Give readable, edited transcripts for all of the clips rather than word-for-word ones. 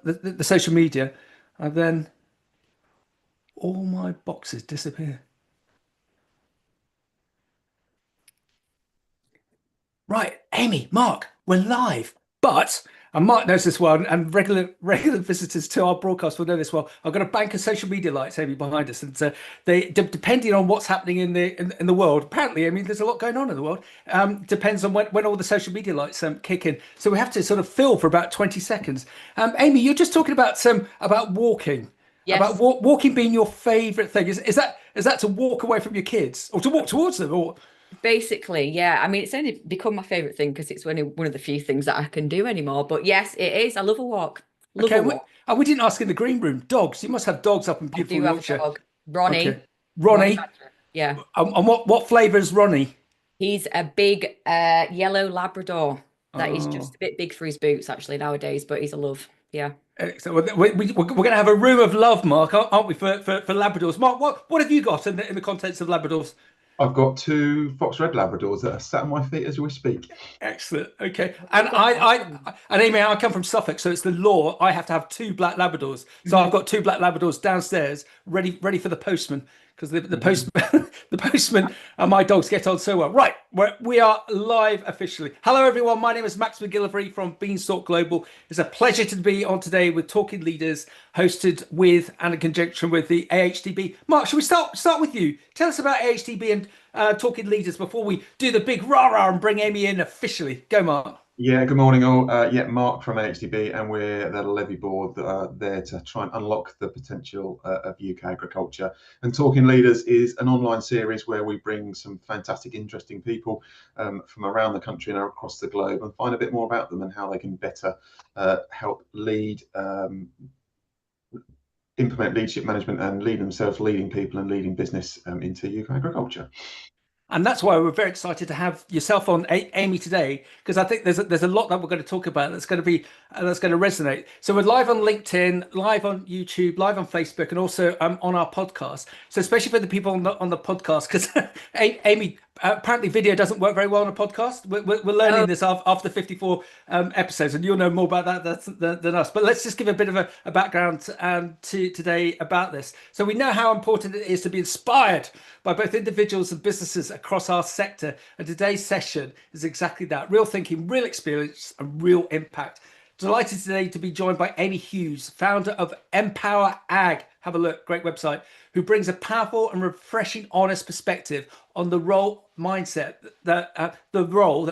the social media, and then all my boxes disappear. Right, Amy, Mark, we're live. But, and Mark knows this well, and regular visitors to our broadcast will know this well. I've got a bank of social media lights, Amy, behind us, and depending on what's happening in the world. Apparently, I mean, there's a lot going on in the world. Depends on when all the social media lights kick in. So we have to sort of fill for about 20 seconds. Amy, you're just talking about walking. About Yes, walking being your favorite thing. Is that to walk away from your kids or to walk towards them or basically, yeah. I mean, it's only become my favorite thing because it's only one of the few things that I can do anymore. But yes, it is. I love a walk. Love okay, a walk. we didn't ask in the green room. Dogs. You must have dogs up in I beautiful do have a Yorkshire. dog, Okay. Ronnie Ronnie. Badger. Yeah, And what flavour is Ronnie? he's a big yellow Labrador that is Oh, just a bit big for his boots actually nowadays, but he's a love. Yeah. excellent. We're going to have a room of love, Mark, aren't we, for Labradors? Mark, what have you got in the contents of Labradors? I've got two Fox Red Labradors that are sat on my feet as we speak. Excellent. Okay. Oh, And you've got awesome. and Amy, I come from Suffolk, so it's the law. I have to have two black Labradors. So I've Mhm. got two black Labradors downstairs, ready for the postman, because the postman, the postman and my dogs get on so well. Right, we are live officially. Hello, everyone. My name is Max McGillivray from Beanstalk Global. It's a pleasure to be on today with Talking Leaders, hosted with and in conjunction with the AHDB. Mark, should we start with you? Tell us about AHDB and Talking Leaders before we do the big rah rah and bring Amy in officially. Go, Mark. Yeah, good morning all. Yeah, Mark from AHDB, and we're the levy board that are there to try and unlock the potential of UK agriculture. And Talking Leaders is an online series where we bring some fantastic, interesting people from around the country and across the globe and find a bit more about them and how they can better help lead, implement leadership management and lead themselves, leading people and leading business into UK agriculture. And that's why we're very excited to have yourself on, Amy, today, because I think there's a lot that we're going to talk about that's going to resonate. So we're live on LinkedIn, live on YouTube, live on Facebook, and also on our podcast. So especially for the people on the podcast, because Amy, apparently video doesn't work very well on a podcast. We're learning Oh, this after 54 episodes, and you'll know more about that than us. But let's just give a bit of a background to today about this. So we know how important it is to be inspired by both individuals and businesses across our sector. And today's session is exactly that: real thinking, real experience, and real impact. Delighted today to be joined by Amy Hughes, founder of Empower Ag. Have a look, great website, who brings a powerful and refreshing, honest perspective on the role that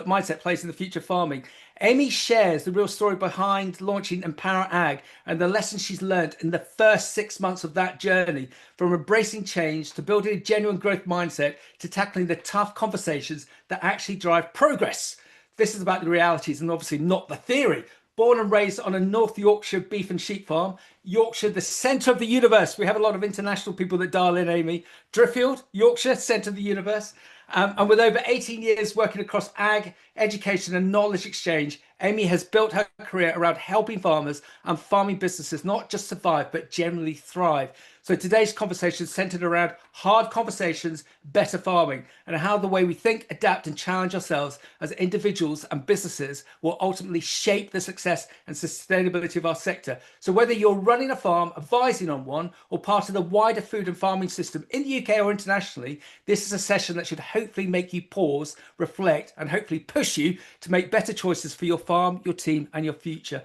mindset plays in the future of farming. Amy shares the real story behind launching Empower Ag and the lessons she's learned in the first 6 months of that journey, from embracing change to building a genuine growth mindset to tackling the tough conversations that actually drive progress. This is about the realities and obviously not the theory. Born and raised on a North Yorkshire beef and sheep farm, Yorkshire, the centre of the universe. We have a lot of international people that dial in, Amy. Driffield, Yorkshire, centre of the universe. And with over 18 years working across ag, education, and knowledge exchange, Amy has built her career around helping farmers and farming businesses not just survive, but generally thrive. So today's conversation is centered around hard conversations, better farming, and how the way we think, adapt, and challenge ourselves as individuals and businesses will ultimately shape the success and sustainability of our sector. So whether you're running a farm, advising on one, or part of the wider food and farming system in the UK or internationally, this is a session that should hopefully make you pause, reflect, and hopefully push you to make better choices for your farm, your team, and your future.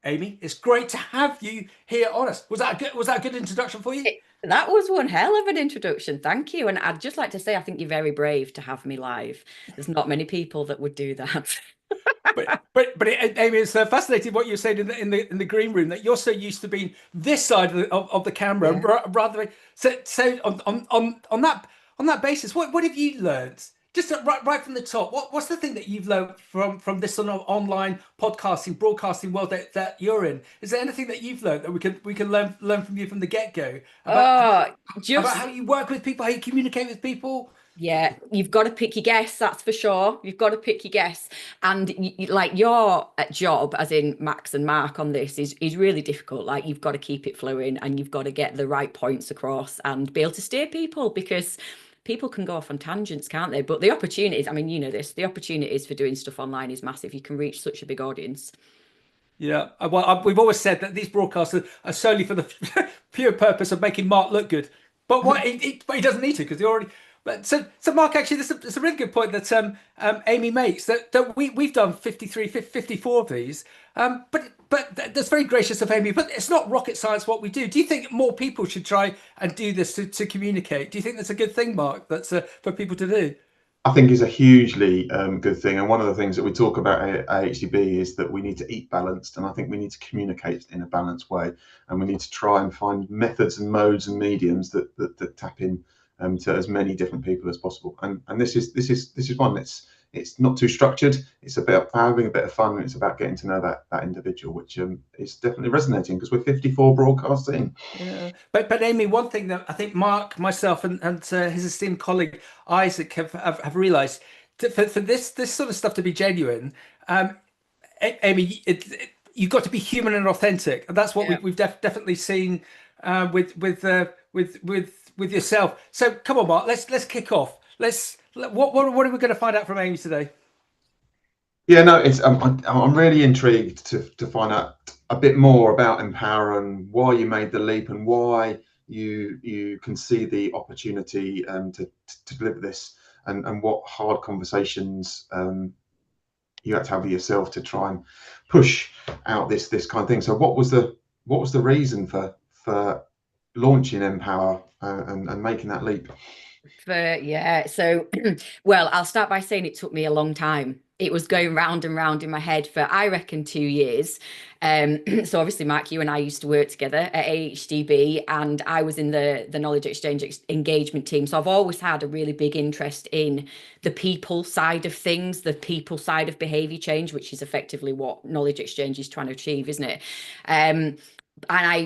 Amy, it's great to have you here on us. Was that a good introduction for you? that was one hell of an introduction. Thank you. And I'd just like to say, I think you're very brave to have me live. There's not many people that would do that. Amy, it's fascinating what you're saying in the green room, that you're so used to being this side of the camera, Yeah. rather. So on that basis, what have you learned? Just right from the top, what's the thing that you've learned from this sort of online podcasting, broadcasting world that you're in? Is there anything that you've learned that we can learn from you from the get go Oh, about how just you work with people, how you communicate with people? yeah, you've got to pick your guests, that's for sure. You've got to pick your guests. And like your job, as in Max and Mark on this, is really difficult. Like you've got to keep it flowing and you've got to get the right points across and be able to steer people because people can go off on tangents, can't they? But the opportunities, I mean, you know this, the opportunities for doing stuff online is massive. You can reach such a big audience. Yeah. Well, we've always said that these broadcasts are solely for the pure purpose of making Mark look good. But but he doesn't need to because he already. But so Mark, actually, this is a really good point that Amy makes that we've done 53, 54 of these. But that's very gracious of Amy. But it's not rocket science what we do. Do you think more people should try and do this to communicate? Do you think that's a good thing, Mark? That's for people to do? I think is a hugely good thing. And one of the things that we talk about at AHDB is that we need to eat balanced. And I think we need to communicate in a balanced way. And we need to try and find methods and modes and mediums that tap in to as many different people as possible. And this is one it's not too structured. It's about having a bit of fun. And it's about getting to know that individual, which is definitely resonating because we're 54 broadcasts in. Yeah, but Amy, one thing that I think Mark, myself, and his esteemed colleague Isaac have realised for this sort of stuff to be genuine, Amy, you've got to be human and authentic, and that's what Yeah. we've definitely seen with yourself. So come on, Mark, let's kick off. What are we going to find out from Amy today? Yeah, no, it's I'm really intrigued to find out a bit more about Empower and why you made the leap and why you can see the opportunity to deliver this and what hard conversations you had to have with yourself to try and push out this kind of thing. So what was the reason for launching Empower and making that leap? So well, I'll start by saying it took me a long time. It was going round and round in my head for, I reckon, 2 years. So obviously, Mark, you and I used to work together at AHDB, and I was in the knowledge exchange engagement team. So I've always had a really big interest in the people side of things, the people side of behaviour change, which is effectively what knowledge exchange is trying to achieve, isn't it? And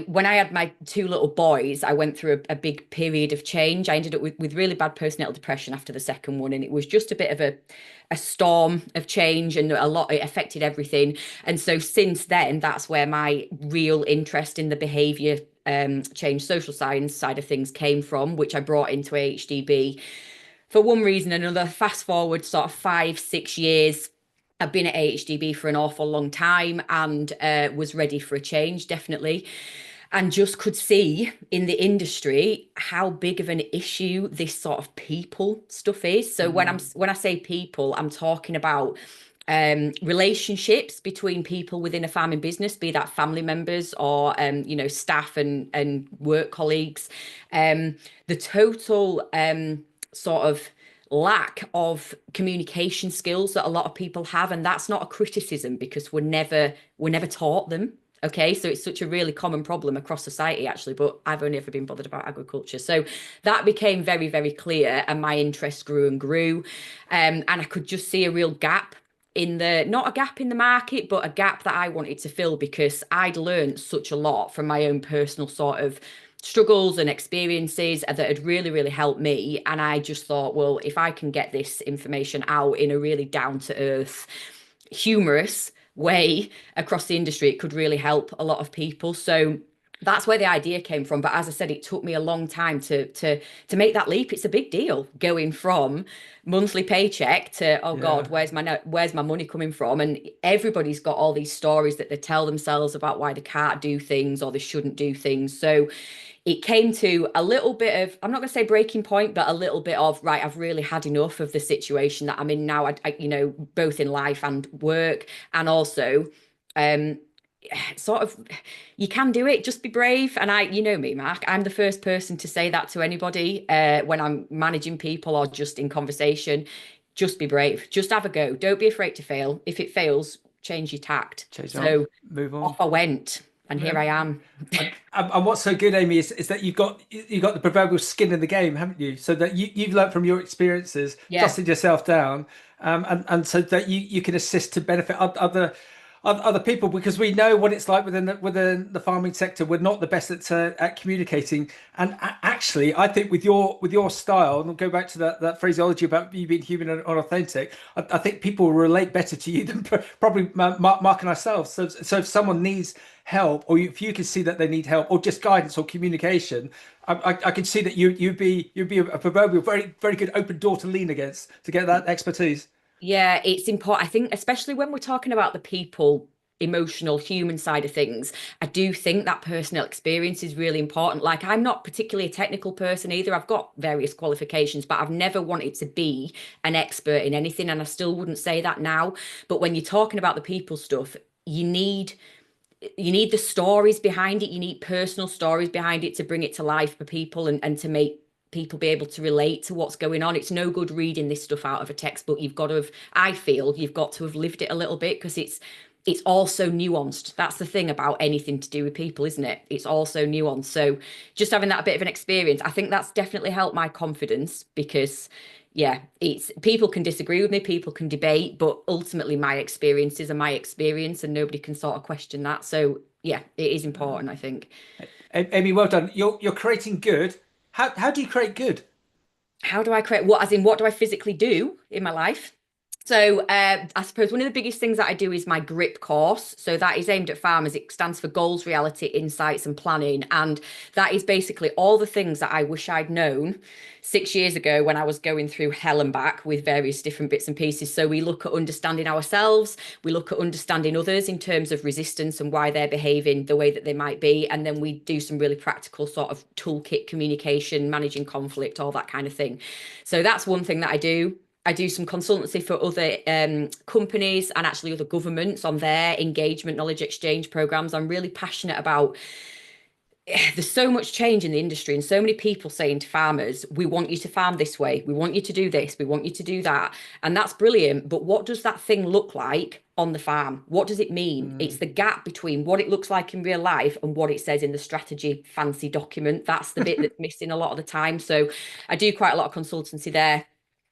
when I had my 2 little boys, I went through a big period of change. I ended up with really bad postnatal depression after the second one, and it was just a bit of a storm of change, and it affected everything. And so since then, that's where my real interest in the behaviour change, social science side of things came from, which I brought into AHDB for one reason or another. Fast forward sort of 5-6 years. I've been at AHDB for an awful long time and was ready for a change, definitely. And just could see in the industry how big of an issue this sort of people stuff is. So when I say people, I'm talking about relationships between people within a farming business, be that family members or staff and work colleagues. The total sort of lack of communication skills that a lot of people have, and that's not a criticism because we're never taught them. Okay, so it's such a really common problem across society, actually, but I've only ever been bothered about agriculture. So that became very, very clear, and my interest grew and grew. And I could just see a real gap not a gap in the market, but a gap that I wanted to fill, because I'd learned such a lot from my own personal sort of struggles and experiences that had really, really helped me. And I just thought, well, if I can get this information out in a really down to earth, humorous way across the industry, it could really help a lot of people. So that's where the idea came from. But as I said, it took me a long time to make that leap. It's a big deal going from monthly paycheck to, oh God, where's my money coming from? And everybody's got all these stories that they tell themselves about why they can't do things or they shouldn't do things. So it came to a little bit of, I'm not going to say breaking point, but a little bit of, right, I've really had enough of the situation that I'm in now, I both in life and work. And also, sort of, you can do it, just be brave. And you know me, Mark, I'm the first person to say that to anybody when I'm managing people or just in conversation. Just be brave, just have a go. Don't be afraid to fail. If it fails, change your tact. Move on. Off I went. And here I am. And what's so good, Amy, is that you've got the proverbial skin in the game, haven't you? So that you've learned from your experiences, dusted yourself down, and so that you can assist to benefit other people, because we know what it's like within the farming sector. We're not the best at communicating, and actually, I think with your style, and we'll go back to that phraseology about you being human and authentic. I think people will relate better to you than probably Mark and ourselves. So if someone needs help, or if you can see that they need help, or just guidance or communication, I can see that you'd be a proverbial very, very good open door to lean against to get that expertise. Yeah, it's important. I think, especially when we're talking about the people emotional human side of things, I do think that personal experience is really important. Like, I'm not particularly a technical person either. I've got various qualifications, but I've never wanted to be an expert in anything, and I still wouldn't say that now. But when you're talking about the people stuff, you need the stories behind it. You need personal stories behind it to bring it to life for people, and to make people be able to relate to what's going on. It's no good reading this stuff out of a textbook. You've got to have, I feel you've got to have lived it a little bit, because it's also nuanced. That's the thing about anything to do with people, isn't it? It's also nuanced. So just having that bit of an experience, I think that's definitely helped my confidence, because yeah, it's, people can disagree with me, people can debate, but ultimately my experiences are my experience, and nobody can sort of question that. So yeah, it is important, I think. Amy, well done. You're creating good. How do you create good? How do I create what, as in what do I physically do in my life? So I suppose one of the biggest things that I do is my GRIP course. So that is aimed at farmers. It stands for Goals, Reality, Insights and Planning. And that is basically all the things that I wish I'd known 6 years ago when I was going through hell and back with various different bits and pieces. So we look at understanding ourselves, we look at understanding others in terms of resistance and why they're behaving the way that they might be. And then we do some really practical sort of toolkit communication, managing conflict, all that kind of thing. So that's one thing that I do. I do some consultancy for other companies and actually other governments on their engagement knowledge exchange programs. I'm really passionate about, there's so much change in the industry and so many people saying to farmers, we want you to farm this way, we want you to do this, we want you to do that. And that's brilliant. But what does that thing look like on the farm? What does it mean? It's the gap between what it looks like in real life and what it says in the strategy fancy document. That's the bit that's missing a lot of the time. So I do quite a lot of consultancy there.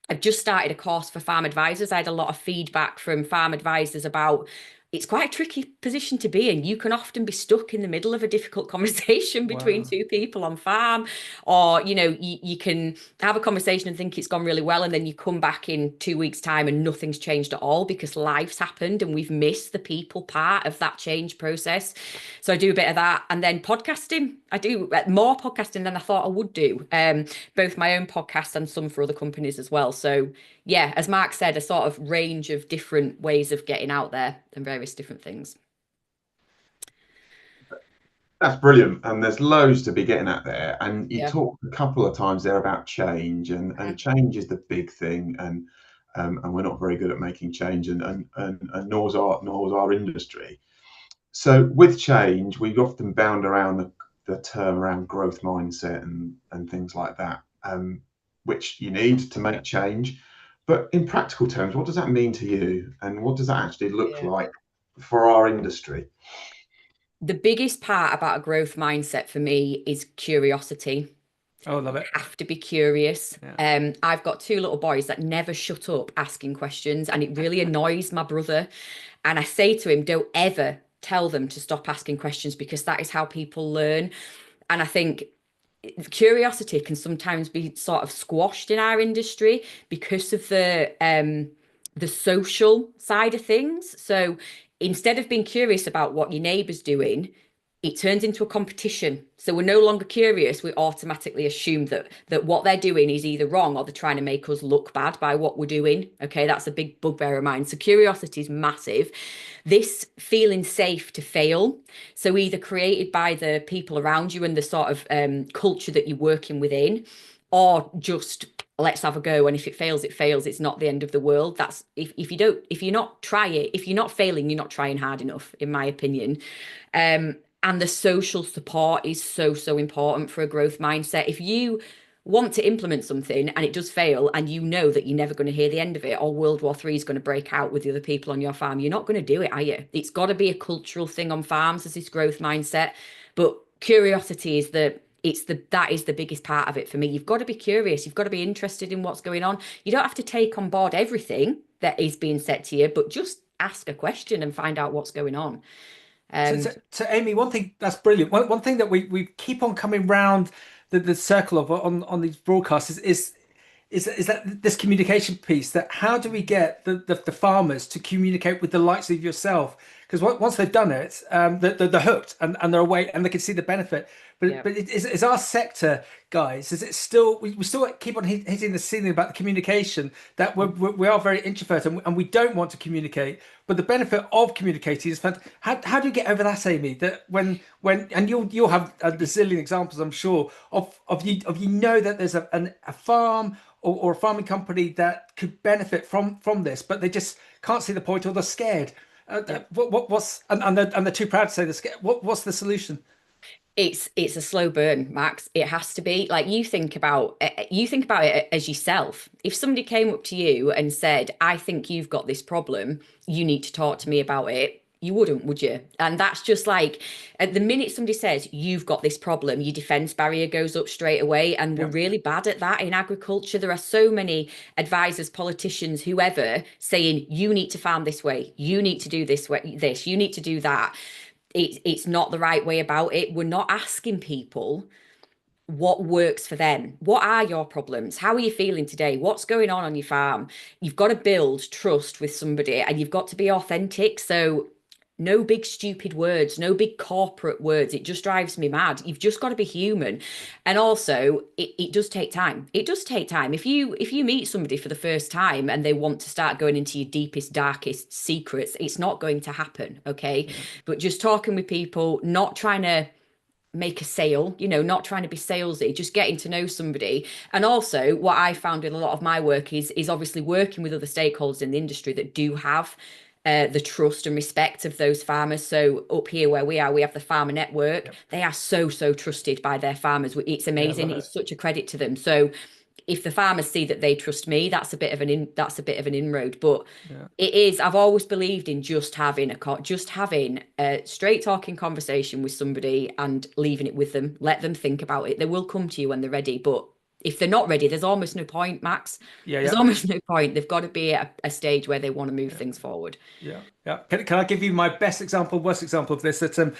I've just started a course for farm advisors. I had a lot of feedback from farm advisors about, it's quite a tricky position to be in. You can often be stuck in the middle of a difficult conversation between two people on farm, or, you know, you can have a conversation and think it's gone really well, and then you come back in 2 weeks' time and nothing's changed at all because life's happened and we've missed the people part of that change process. So I do a bit of that. And then podcasting. I do more podcasting than I thought I would do, both my own podcast and some for other companies as well. So yeah, as Mark said, a sort of range of different ways of getting out there and various different things. That's brilliant. And there's loads to be getting at there. And you Yeah. talked a couple of times there about change, and change is the big thing. And we're not very good at making change, and nor's our industry. So with change, we often bound around the term around growth mindset and things like that, which you need to make change. But in practical terms, what does that mean to you? And what does that actually look like for our industry? The biggest part about a growth mindset for me is curiosity. Oh, love it. You have to be curious. I've got 2 little boys that never shut up asking questions, and it really annoys my brother. And I say to him, don't ever tell them to stop asking questions, because that is how people learn. And I think curiosity can sometimes be sort of squashed in our industry because of the social side of things. So instead of being curious about what your neighbour's doing, it turns into a competition. So we're no longer curious. We automatically assume that what they're doing is either wrong or they're trying to make us look bad by what we're doing. Okay, that's a big bugbear of mine. So curiosity is massive. This feeling safe to fail. So either created by the people around you and the sort of culture that you're working within, or just let's have a go. And if it fails, it fails. It's not the end of the world. That's if you're not failing, you're not trying hard enough, in my opinion. And the social support is so important for a growth mindset. If you want to implement something and it does fail, and you know that you're never going to hear the end of it, or World War III is going to break out with the other people on your farm, you're not going to do it, are you? It's got to be a cultural thing on farms, as this growth mindset. But curiosity is that is the biggest part of it for me. You've got to be curious. You've got to be interested in what's going on. You don't have to take on board everything that is being said to you, but just ask a question and find out what's going on. So Amy, one thing that's brilliant. One thing that we keep on coming round the circle of on these broadcasts is that this communication piece. That how do we get the farmers to communicate with the likes of yourself? because once they've done it, they're hooked and they're away and they can see the benefit. But is our sector, guys, is it still we still keep on hitting the ceiling about the communication that we are very introverted and we don't want to communicate. But the benefit of communicating is how do you get over that, Amy? That when and you'll have a bazillion examples, I'm sure, of you know that there's a farm or a farming company that could benefit from this, but they just can't see the point or they're scared. What's and they're too proud to say they're scared. What's the solution? It's a slow burn, Max. It has to be. Like, you think about it as yourself. If somebody came up to you and said, I think you've got this problem, you need to talk to me about it, you wouldn't, would you? And that's just like, at the minute somebody says you've got this problem, your defense barrier goes up straight away. And we're really bad at that in agriculture. There are so many advisors, politicians, whoever, saying you need to farm this way, you need to do this way, you need to do that. It's not the right way about it. We're not asking people what works for them. What are your problems? How are you feeling today? What's going on your farm? You've got to build trust with somebody and you've got to be authentic. So no big stupid words, no big corporate words. It just drives me mad. You've just got to be human. And also it does take time. It does take time. If you meet somebody for the first time and they want to start going into your deepest, darkest secrets, it's not going to happen. Okay. But just talking with people, not trying to make a sale, not trying to be salesy, just getting to know somebody. And also what I found in a lot of my work is obviously working with other stakeholders in the industry that do have the trust and respect of those farmers. So up here where we are, we have the farmer network. They are so trusted by their farmers. It's amazing. It's such a credit to them. So if the farmers see that they trust me, that's a bit of an inroad. But it is, I've always believed in just having a straight talking conversation with somebody and leaving it with them. Let them think about it. They will come to you when they're ready. But if they're not ready, there's almost no point, Max. There's almost no point. They've got to be at a stage where they want to move things forward. Yeah. Can I give you my best example, worst example of this? That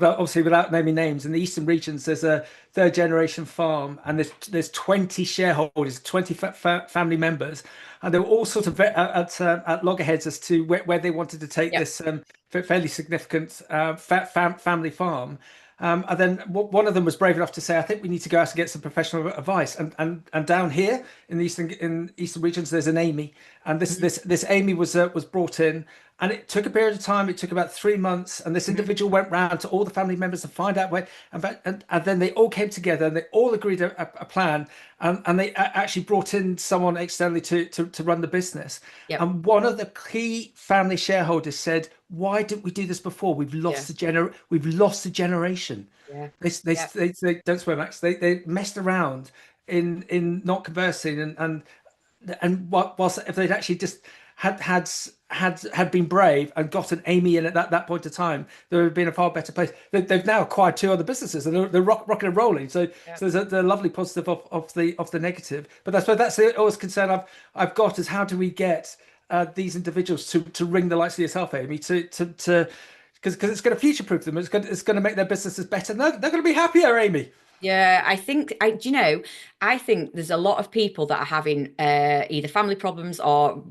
obviously without naming names, in the eastern regions, there's a third generation farm, and there's 20 shareholders, 20 family members, and they were all sort of at loggerheads as to where they wanted to take this fairly significant family farm. And then one of them was brave enough to say, I think we need to go out and get some professional advice. And down here in the eastern regions, there's an Amy. And this Amy was brought in, and it took a period of time. It took about 3 months. And this individual went round to all the family members to find out where, and then they all came together and they all agreed a plan. And they actually brought in someone externally to run the business. And one of the key family shareholders said, why didn't we do this before? We've lost the generation. They don't swear, Max. They messed around in not conversing and whilst if they'd actually just had been brave and gotten Amy in at that point of time, there would have been a far better place. They've now acquired 2 other businesses and they're rocking and rolling. So there's the lovely positive of the negative. But that's the always concern I've got is how do we get these individuals to ring the likes of yourself, Amy, to because it's going to future-proof them. It's going to make their businesses better. They're going to be happier, Amy. Yeah, I think I think there's a lot of people that are having either family problems or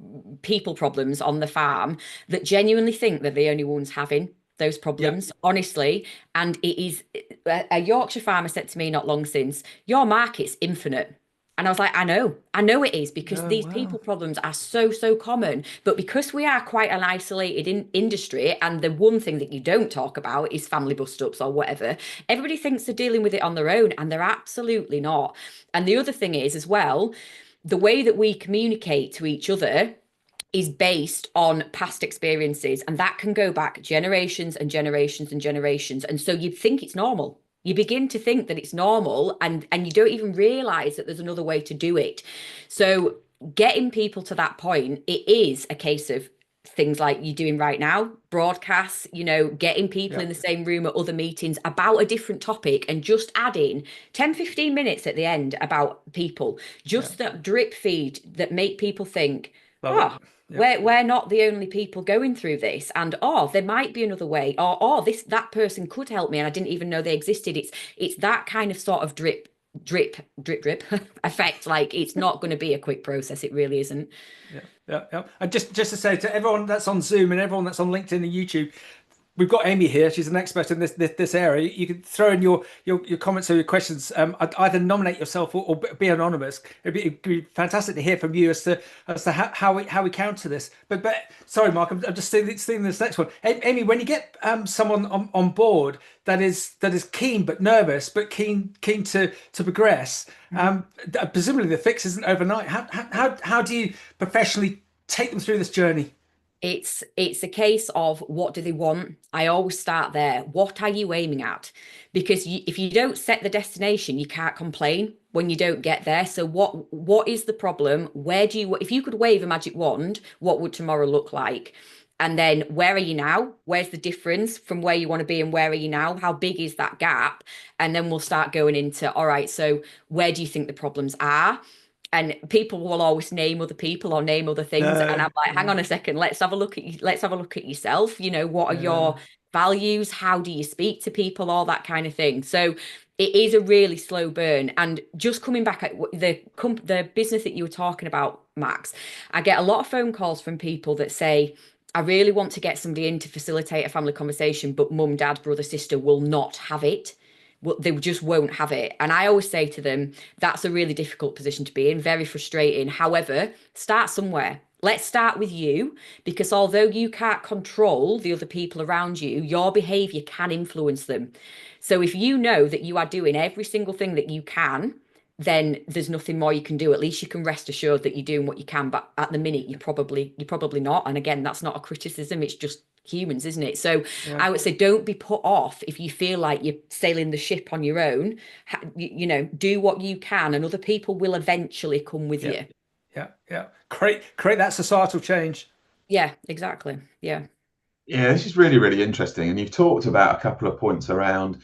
people problems on the farm that genuinely think they're the only ones having those problems, honestly. And it is, a Yorkshire farmer said to me not long since, your market's infinite. And I was like, I know it is, because these people problems are so common. But because we are quite an isolated industry, and the one thing that you don't talk about is family bust-ups or whatever, everybody thinks they're dealing with it on their own, and they're absolutely not. And the other thing is as well, the way that we communicate to each other is based on past experiences, and that can go back generations and generations and generations. And so you'd think it's normal. You begin to think that it's normal, and you don't even realize that there's another way to do it. So getting people to that point, it is a case of things like you're doing right now, broadcasts, getting people in the same room at other meetings about a different topic, and just adding 10-15 minutes at the end about people, just that drip feed that make people think, we're not the only people going through this, and there might be another way, or that person could help me and I didn't even know they existed. It's that kind of sort of drip drip effect. Like, it's not going to be a quick process. It really isn't. Yeah. And just to say to everyone that's on Zoom and everyone that's on LinkedIn and YouTube, we've got Amy here. She's an expert in this area. You can throw in your comments or your questions. Either nominate yourself or be anonymous. It'd be fantastic to hear from you as to how we counter this. But sorry, Mark, I'm just seeing this next one. Amy, when you get someone on board that is keen but nervous but keen to progress, presumably the fix isn't overnight. How do you professionally take them through this journey? It's a case of, what do they want? I always start there. What are you aiming at? Because if you don't set the destination, you can't complain when you don't get there. So what is the problem? If you could wave a magic wand, what would tomorrow look like? And then, where are you now? Where's the difference from where you want to be and where are you now? How big is that gap? And then we'll start going into, all right, so where do you think the problems are? And people will always name other people or name other things. And I'm like, hang on a second, let's have a look at yourself. You know, what are your values? How do you speak to people? All that kind of thing. So it is a really slow burn. And just coming back at the business that you were talking about, Max, I get a lot of phone calls from people that say, I really want to get somebody in to facilitate a family conversation, but mum, dad, brother, sister will not have it. Well, they just won't have it. And I always say to them, that's a really difficult position to be in, very frustrating. However, start somewhere. Let's start with you, because although you can't control the other people around you, your behavior can influence them. So if you know that you are doing every single thing that you can, then there's nothing more you can do. At least you can rest assured that you're doing what you can. But at the minute, you're probably not. And again, that's not a criticism. It's just humans, isn't it? So I would say, don't be put off if you feel like you're sailing the ship on your own. You know, do what you can, and other people will eventually come with you. Yeah. Create that societal change. Yeah, exactly. Yeah, this is really, really interesting. And you've talked about a couple of points around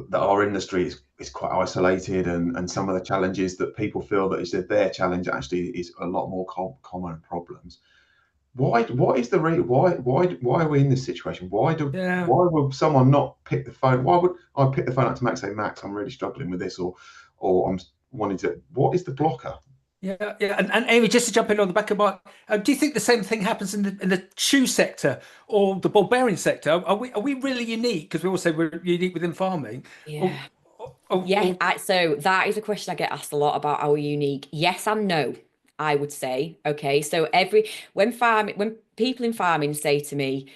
that our industry is quite isolated, and some of the challenges that people feel that is their challenge actually is a lot more common problems. Why are we in this situation? Why would someone not pick the phone? Why would I pick the phone up to Max and say, Max, I'm really struggling with this, or I'm wanting to, what is the blocker? Yeah. And Amy, just to jump in on the back of my, do you think the same thing happens in the shoe sector or the ball bearing sector? Are we really unique? Because we all say we're unique within farming. yeah. So that is a question I get asked a lot about, are we unique? Yes and no, I would say. Okay, so when people in farming say to me,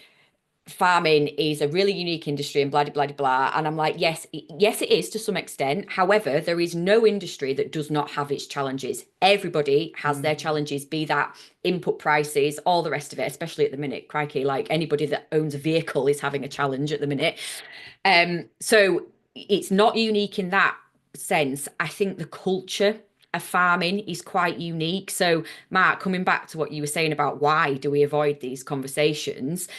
farming is a really unique industry and blah, blah, blah, blah. And I'm like, yes, it is to some extent. However, there is no industry that does not have its challenges. Everybody has their challenges, be that input prices, all the rest of it, especially at the minute. Crikey, like anybody that owns a vehicle is having a challenge at the minute. So it's not unique in that sense. I think the culture of farming is quite unique. So, Mark, coming back to what you were saying about why do we avoid these conversations,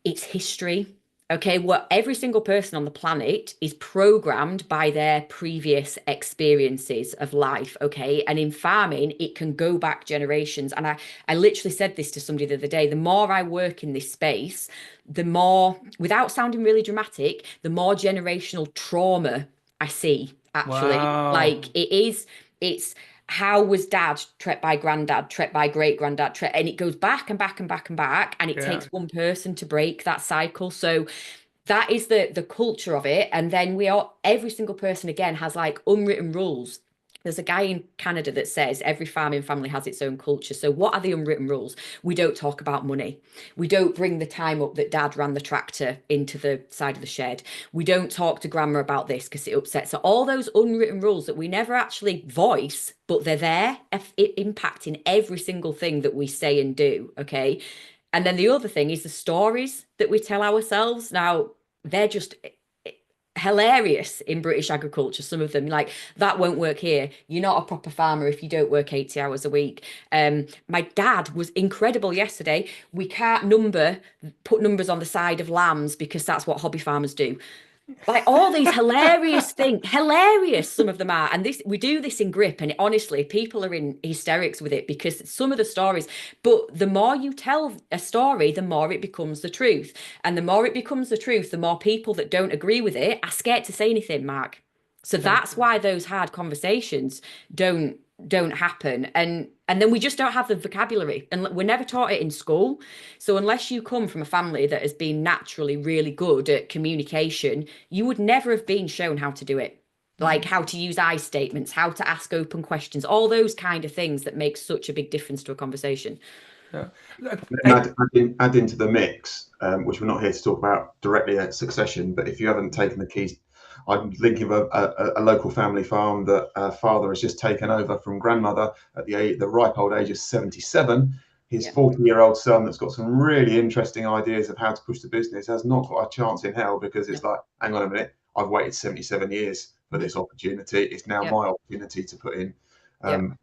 it's history. Okay, well, every single person on the planet is programmed by their previous experiences of life. Okay, and in farming, it can go back generations. And I literally said this to somebody the other day. The more I work in this space, the more, without sounding really dramatic, the more generational trauma I see. Actually, like it's how was dad treated by granddad, treated by great granddad, and it goes back and back and back and back, and it takes one person to break that cycle. So that is the culture of it. And then every single person again has like unwritten rules. There's a guy in Canada that says every farming family has its own culture. So what are the unwritten rules? We don't talk about money. We don't bring the time up that dad ran the tractor into the side of the shed. We don't talk to grandma about this because it upsets her. All those unwritten rules that we never actually voice, but they're there, impacting every single thing that we say and do. Okay. And then the other thing is the stories that we tell ourselves. Now, they're just hilarious in British agriculture. Some of them, like, that won't work here. You're not a proper farmer if you don't work 80 hours a week. My dad was incredible yesterday. We can't put numbers on the side of lambs because that's what hobby farmers do. Like all these hilarious things, some of them are. And we do this in grip, and honestly, people are in hysterics with it because some of the stories, but the more you tell a story, the more it becomes the truth. And the more it becomes the truth, the more people that don't agree with it are scared to say anything, Mark. So that's why those hard conversations don't happen. And then we just don't have the vocabulary, and we're never taught it in school. So unless you come from a family that has been naturally really good at communication, you would never have been shown how to do it. Like how to use I statements, how to ask open questions, all those kind of things that make such a big difference to a conversation. Yeah. Add into the mix, which we're not here to talk about directly at succession, but if you haven't taken the keys, I'm thinking of a local family farm that father has just taken over from grandmother at the ripe old age of 77. His 40-year-old son that's got some really interesting ideas of how to push the business has not got a chance in hell, because it's like, hang on a minute, I've waited 77 years for this opportunity. It's now my opportunity to put in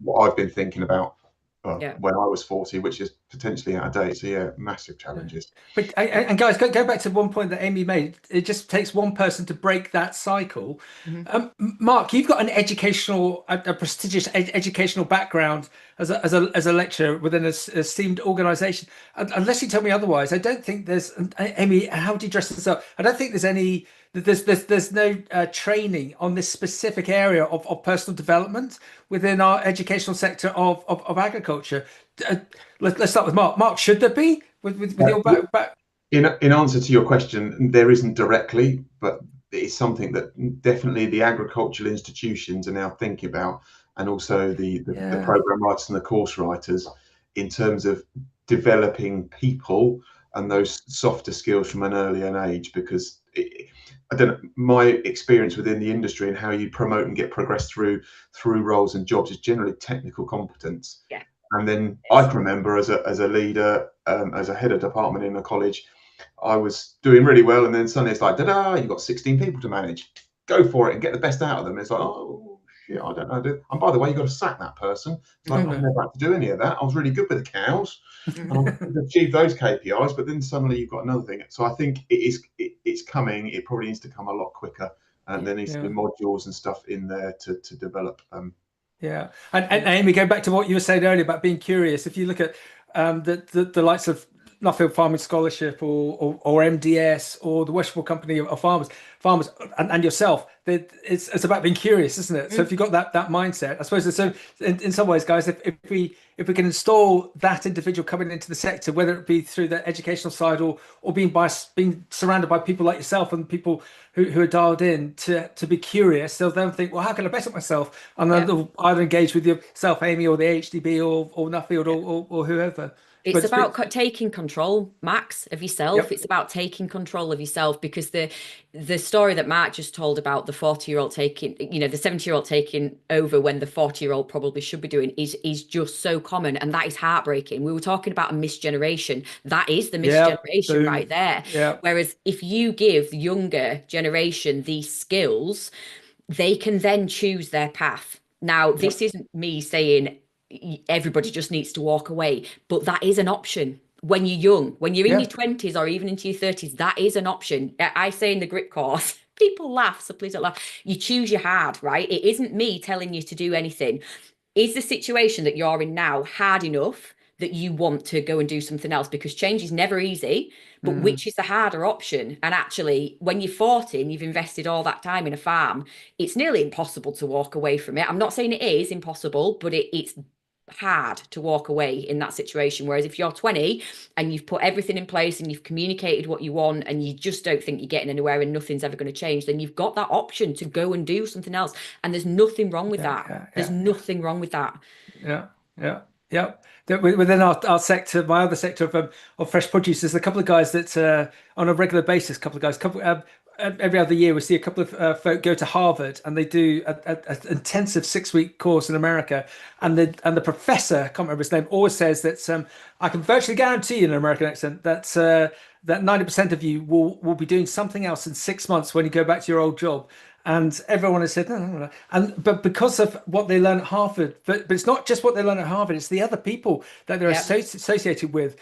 what I've been thinking about when I was 40, which is potentially out of date. So yeah, massive challenges. But and guys, go back to one point that Amy made. It just takes one person to break that cycle. Mark, you've got an a prestigious educational background as a lecturer within an esteemed organisation. Unless you tell me otherwise, I don't think there's. Amy, how do you dress this up? I don't think there's any. There's no training on this specific area of personal development within our educational sector of agriculture. Let's start with Mark. Mark, should there be with your back? In answer to your question, there isn't directly, but it's something that definitely the agricultural institutions are now thinking about, and also the program writers and the course writers, in terms of developing people and those softer skills from an early age. Because I don't know, my experience within the industry and how you promote and get progressed through roles and jobs is generally technical competence. Yeah. And then I can remember as a leader, as a head of department in a college, I was doing really well, and then suddenly it's like, da-da, you've got 16 people to manage. Go for it and get the best out of them. It's like, oh shit, I don't know how to do it. And by the way, you've got to sack that person. It's like, I've never had to do any of that. I was really good with the cows and I achieved those KPIs, but then suddenly you've got another thing. So I think it's coming. It probably needs to come a lot quicker, and there needs to be modules and stuff in there to develop. Yeah, and Amy, going back to what you were saying earlier about being curious, if you look at the likes of Nuffield Farming Scholarship or MDS or the Worshipful Company of Farmers and yourself, it's about being curious, isn't it? So if you've got that mindset, I suppose so in some ways, guys, if we can install that individual coming into the sector, whether it be through the educational side or being surrounded by people like yourself and people who are dialed in to be curious, they'll then think, well, how can I better myself? And then they'll either engage with yourself, Amy, or the AHDB or Nuffield or whoever. It's about taking control, Max, of yourself. It's about taking control of yourself, because the story that Mark just told about the 40-year-old taking, the 70-year-old taking over when the 40-year-old probably should be doing is just so common, and that is heartbreaking. We were talking about a missed generation. That is the missed generation right there. Yeah. Whereas if you give the younger generation these skills, they can then choose their path. Now, this isn't me saying everybody just needs to walk away, but that is an option when you're young, when you're in your 20s or even into your 30s. That is an option. I say in the grit course, people laugh, so please don't laugh. You choose your hard, right? It isn't me telling you to do anything. Is the situation that you're in now hard enough that you want to go and do something else? Because change is never easy, but which is the harder option? And actually, when you're 40 and you've invested all that time in a farm, it's nearly impossible to walk away from it. I'm not saying it is impossible, but it's hard to walk away in that situation. Whereas if you're 20 and you've put everything in place and you've communicated what you want and you just don't think you're getting anywhere and nothing's ever going to change, then you've got that option to go and do something else. And there's nothing wrong with that. There's nothing wrong with that. Yeah. Within our sector, my other sector of fresh produce, there's a couple of guys that on a regular basis, every other year we see a couple of folk go to Harvard, and they do an intensive 6-week course in America, and the professor, I can't remember his name, always says that I can virtually guarantee in an American accent that 90% of you will be doing something else in 6 months when you go back to your old job. And everyone has said no. But because of what they learn at Harvard, but it's not just what they learn at Harvard, it's the other people that they're associated with.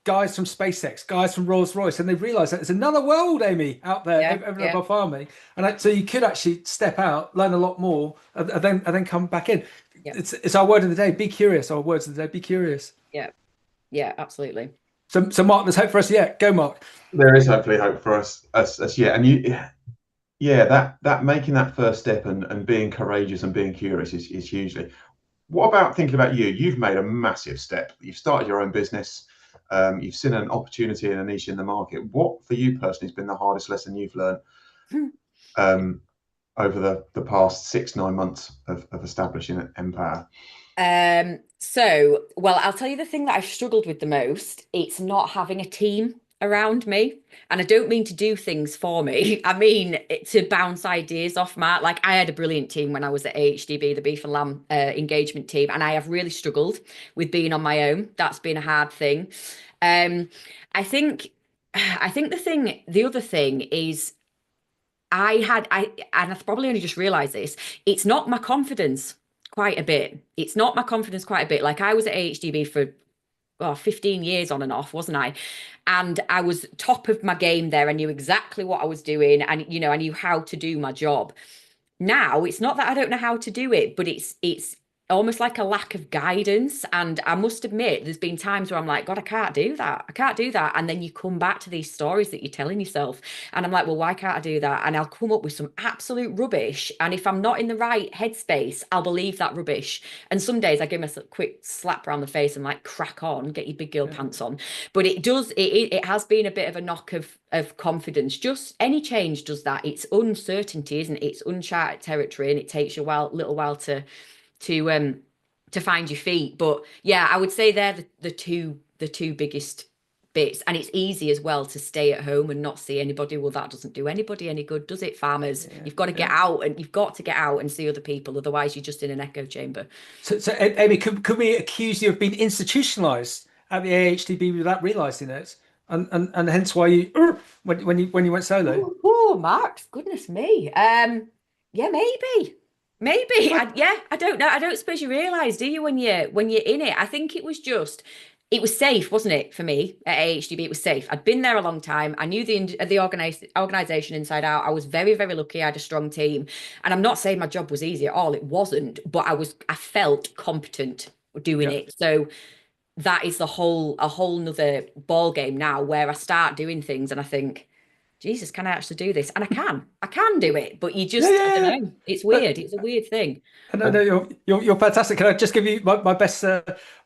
Guys from SpaceX, guys from Rolls-Royce, and they've realised that there's another world, Amy, out there above farming, and so you could actually step out, learn a lot more, and then come back in. It's our word of the day. Be curious. Our words of the day. Be curious. Yeah, absolutely. So Mark, there's hope for us. Yeah, go Mark. There is hopefully hope for us. And Yeah, that making that first step and being courageous and being curious is hugely. What about thinking about you? You've made a massive step. You've started your own business. You've seen an opportunity and a niche in the market. What for you personally has been the hardest lesson you've learned um, over the past 6-9 months of establishing Empower? Well, I'll tell you the thing that I've struggled with the most. It's not having a team around me. And I don't mean to do things for me. I mean to bounce ideas off Matt. Like I had a brilliant team when I was at AHDB, the beef and lamb engagement team, and I have really struggled with being on my own. That's been a hard thing. I think the other thing is and I've probably only just realized this, it's not my confidence quite a bit. It's not my confidence quite a bit. Like I was at AHDB for 15 years on and off, wasn't I? And I was top of my game there. I knew exactly what I was doing, and I knew how to do my job. Now it's not that I don't know how to do it, but it's almost like a lack of guidance. And I must admit, there's been times where I'm like, God, I can't do that. I can't do that. And then you come back to these stories that you're telling yourself. And I'm like, well, why can't I do that? And I'll come up with some absolute rubbish. And if I'm not in the right headspace, I'll believe that rubbish. And some days I give myself a quick slap around the face and like, crack on, get your big girl pants on. But it has been a bit of a knock of confidence. Just any change does that. It's uncertainty, isn't it? It's uncharted territory, and it takes you a little while to find your feet. But yeah, I would say they're the two biggest bits. And it's easy as well to stay at home and not see anybody. Well, that doesn't do anybody any good, does it, farmers? You've got to get out, and you've got to get out and see other people. Otherwise you're just in an echo chamber. So Amy, could we accuse you of being institutionalized at the AHDB without realizing it? And hence why you when you went solo. Oh, Max, goodness me. Yeah, maybe. I don't know. I don't suppose you realise, do you, when you're in it? I think it was safe, wasn't it, for me at AHDB? It was safe. I'd been there a long time. I knew the organisation inside out. I was very, very lucky. I had a strong team, and I'm not saying my job was easy at all. It wasn't, but I felt competent doing it. So that is a whole nother ball game now, where I start doing things and I think, Jesus, can I actually do this? And I can do it, but you just, I don't know. It's weird. It's a weird thing. No, you're fantastic. Can I just give you my best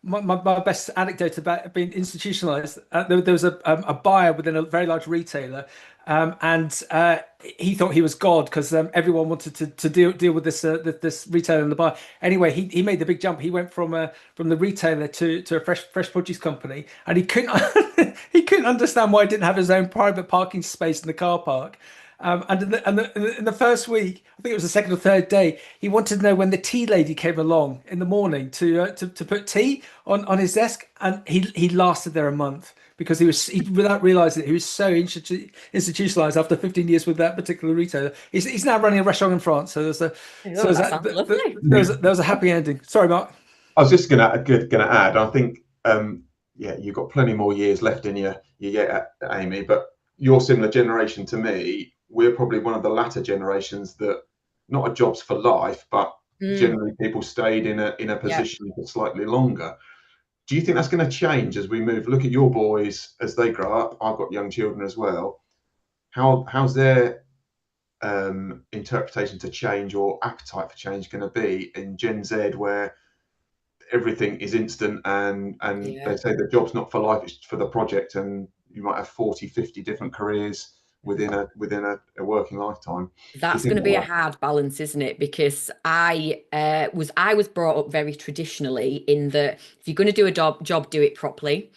my best anecdote about being institutionalized? There was a buyer within a very large retailer, and he thought he was God because everyone wanted to deal with this retailer and the buyer. Anyway, he made the big jump. He went from the retailer to a fresh produce company, and he couldn't he couldn't understand why he didn't have his own private parking space in the car park. And in the first week, I think it was the second or third day, he wanted to know when the tea lady came along in the morning to put tea on his desk, and he lasted there a month because without realizing it, he was so institutionalized after 15 years with that particular retailer. He's now running a restaurant in France, so there was a happy ending. Sorry, Mark. I was just gonna add. I think yeah, you've got plenty more years left in you yet, Amy, but you're similar generation to me. We're probably one of the latter generations that not a jobs for life, but generally people stayed in a position for slightly longer. Do you think that's going to change as we move? Look at your boys as they grow up. I've got young children as well. How's their interpretation to change or appetite for change going to be in Gen Z, where everything is instant and they say the job's not for life, it's for the project, and you might have 40, 50 different careers within a working lifetime? That's going to be a hard balance, isn't it? Because I was brought up very traditionally in that if you're going to do a job, do it properly.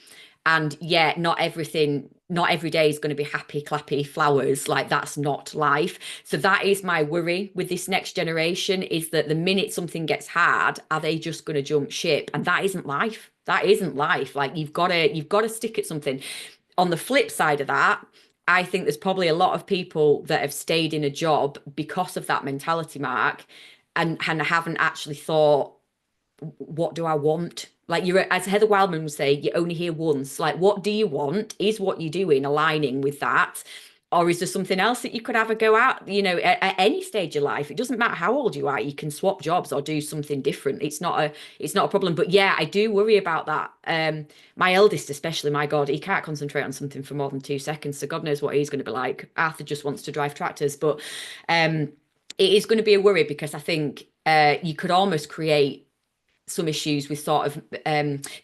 And yeah, not every day is going to be happy, clappy flowers. Like that's not life. So that is my worry with this next generation, is that the minute something gets hard, are they just going to jump ship? And that isn't life. That isn't life. Like you've got to stick at something. On the flip side of that, I think there's probably a lot of people that have stayed in a job because of that mentality, Mark, and haven't actually thought, what do I want? Like as Heather Wildman would say, you only hear once. Like, what do you want? Is what you're doing aligning with that? Or is there something else that you could have a go at, at any stage of life? It doesn't matter how old you are, you can swap jobs or do something different. It's not a problem. But yeah, I do worry about that. My eldest, especially, my God, he can't concentrate on something for more than 2 seconds. So God knows what he's going to be like. Arthur just wants to drive tractors. But it is going to be a worry, because I think you could almost create some issues with sort of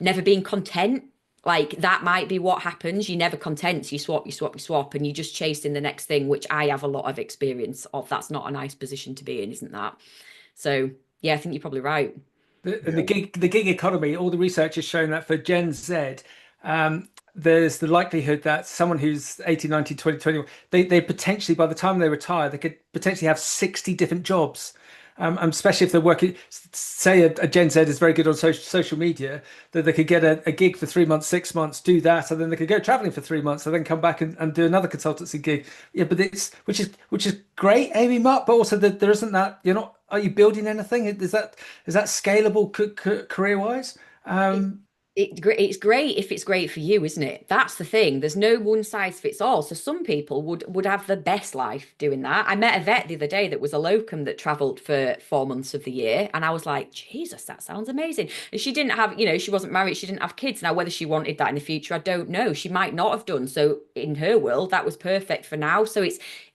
never being content. Like that might be what happens. You're never content. So you swap, you swap, you swap, and you're just chasing the next thing, which I have a lot of experience of. That's not a nice position to be in, isn't that? So yeah, I think you're probably right. The gig economy, all the research has shown that for Gen Z, there's the likelihood that someone who's 18, 19, 20, 21, they potentially, by the time they retire, they could potentially have 60 different jobs. And especially if they're working, say a Gen Z is very good on social media, that they could get a gig for 3 months, 6 months, do that, and then they could go traveling for 3 months, and then come back and do another consultancy gig. Yeah, but it's which is great, Amy, Mark, but also that there isn't that you're not. Are you building anything? Is that scalable career wise? It's great if it's great for you, isn't it? That's the thing. There's no one size fits all. So some people would have the best life doing that. I met a vet the other day that was a locum that traveled for 4 months of the year, and I was like, Jesus, that sounds amazing. And she didn't have, she wasn't married, she didn't have kids. Now, whether she wanted that in the future, I don't know. She might not have done. So in her world, that was perfect for now. So